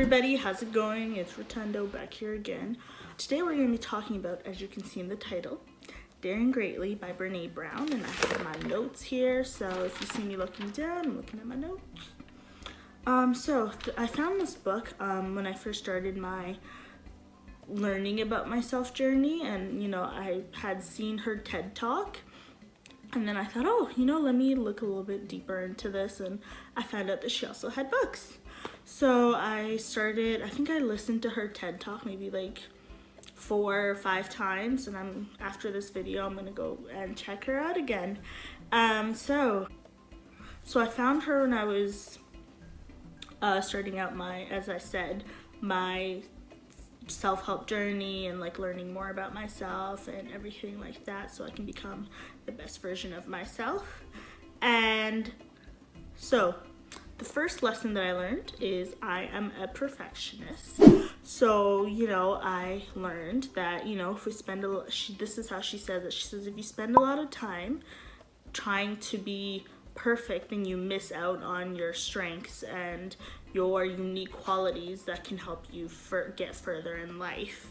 everybody, how's it going? It's Rutendo back here again. Today we're going to be talking about, as you can see in the title, Daring Greatly by Brene Brown, and I have my notes here, so if you see me looking down, I'm looking at my notes. I found this book when I first started my learning about myself journey, and I had seen her TED Talk, and then I thought, let me look a little bit deeper into this, and I found out that she also had books. So I think I listened to her TED Talk maybe like 4 or 5 times, and after this video I'm gonna go and check her out again. So I found her when I was starting out my self-help journey and like learning more about myself and everything like that, so I can become the best version of myself. And so the first lesson that I learned is I am a perfectionist. So, I learned that, if we spend this is how she says it. She says, if you spend a lot of time trying to be perfect, then you miss out on your strengths and your unique qualities that can help you get further in life.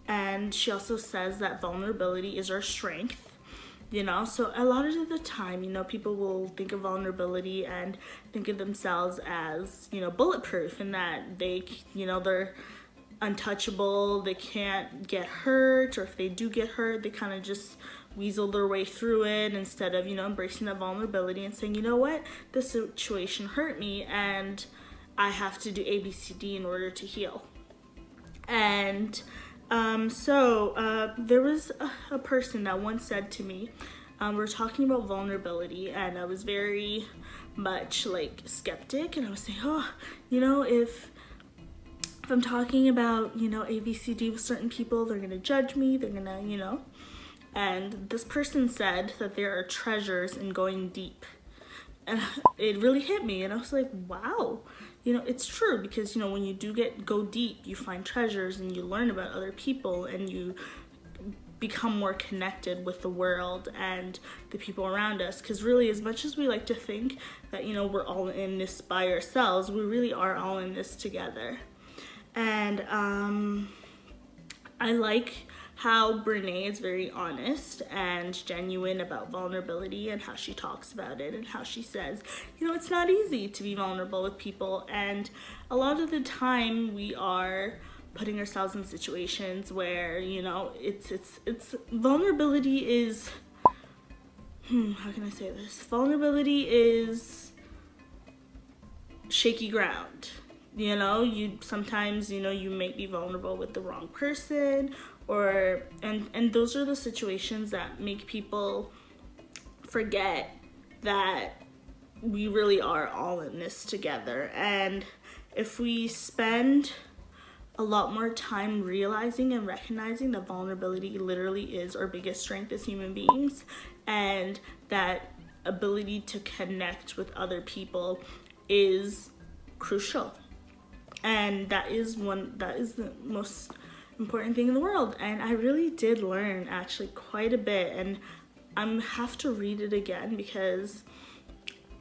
And she also says that vulnerability is our strength. So a lot of the time, people will think of vulnerability and think of themselves as, bulletproof, and that they're untouchable, they can't get hurt, or if they do get hurt, they kind of just weasel their way through it instead of, embracing that vulnerability and saying, what, this situation hurt me and I have to do A, B, C, D in order to heal. And there was a person that once said to me, we're talking about vulnerability, and I was very much like skeptic, and I was saying, if I'm talking about, A, B, C, D with certain people, they're gonna judge me, they're gonna, and this person said that there are treasures in going deep. And it really hit me, and I was like, wow, it's true, because when you do go deep, you find treasures and you learn about other people and you become more connected with the world and the people around us. Because really, as much as we like to think that we're all in this by ourselves, we really are all in this together. And I like how Brene is very honest and genuine about vulnerability, and how she talks about it, and how she says, it's not easy to be vulnerable with people, and a lot of the time we are putting ourselves in situations where, it's vulnerability is, how can I say this? Vulnerability is shaky ground. You sometimes, you may be vulnerable with the wrong person, and those are the situations that make people forget that we really are all in this together. And if we spend a lot more time realizing and recognizing that vulnerability literally is our biggest strength as human beings, and that ability to connect with other people is crucial, and that is the most important thing in the world. And I really did learn actually quite a bit, and I have to read it again, because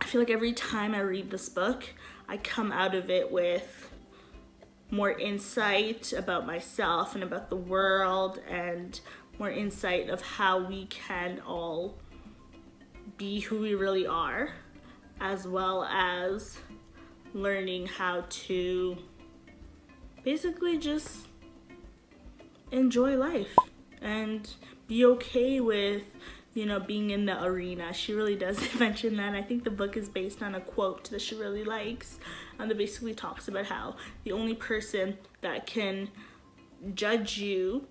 I feel like every time I read this book, I come out of it with more insight about myself and about the world, and more insight of how we can all be who we really are, as well as learning how to basically just enjoy life and be okay with, being in the arena. She really does mention that. I think the book is based on a quote that she really likes, that basically talks about how the only person that can judge you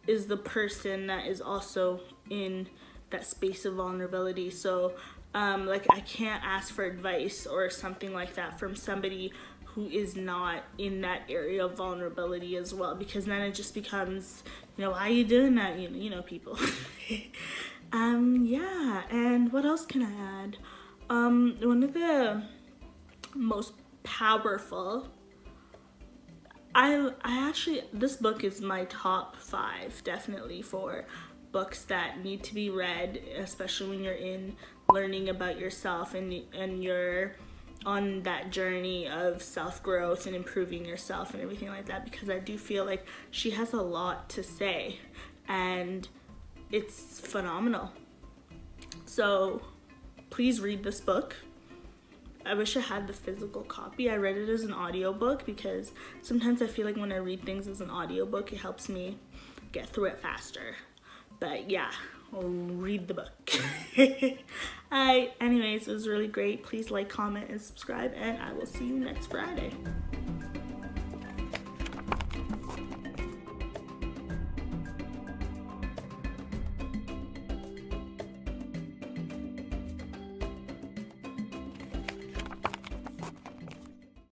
is the person that is also in that space of vulnerability. So I can't ask for advice or something like that from somebody who is not in that area of vulnerability as well, because then it just becomes, why are you doing that, people. Yeah, and what else can I add? One of the most powerful, this book is my top 5 definitely for books that need to be read, especially when you're in learning about yourself and you're on that journey of self-growth and improving yourself and everything like that, because I do feel like she has a lot to say and it's phenomenal. So please read this book. I wish I had the physical copy. I read it as an audiobook because sometimes I feel like when I read things as an audiobook, it helps me get through it faster. But yeah, I'll read the book. Anyways, it was really great. Please like, comment, and subscribe, and I will see you next Friday.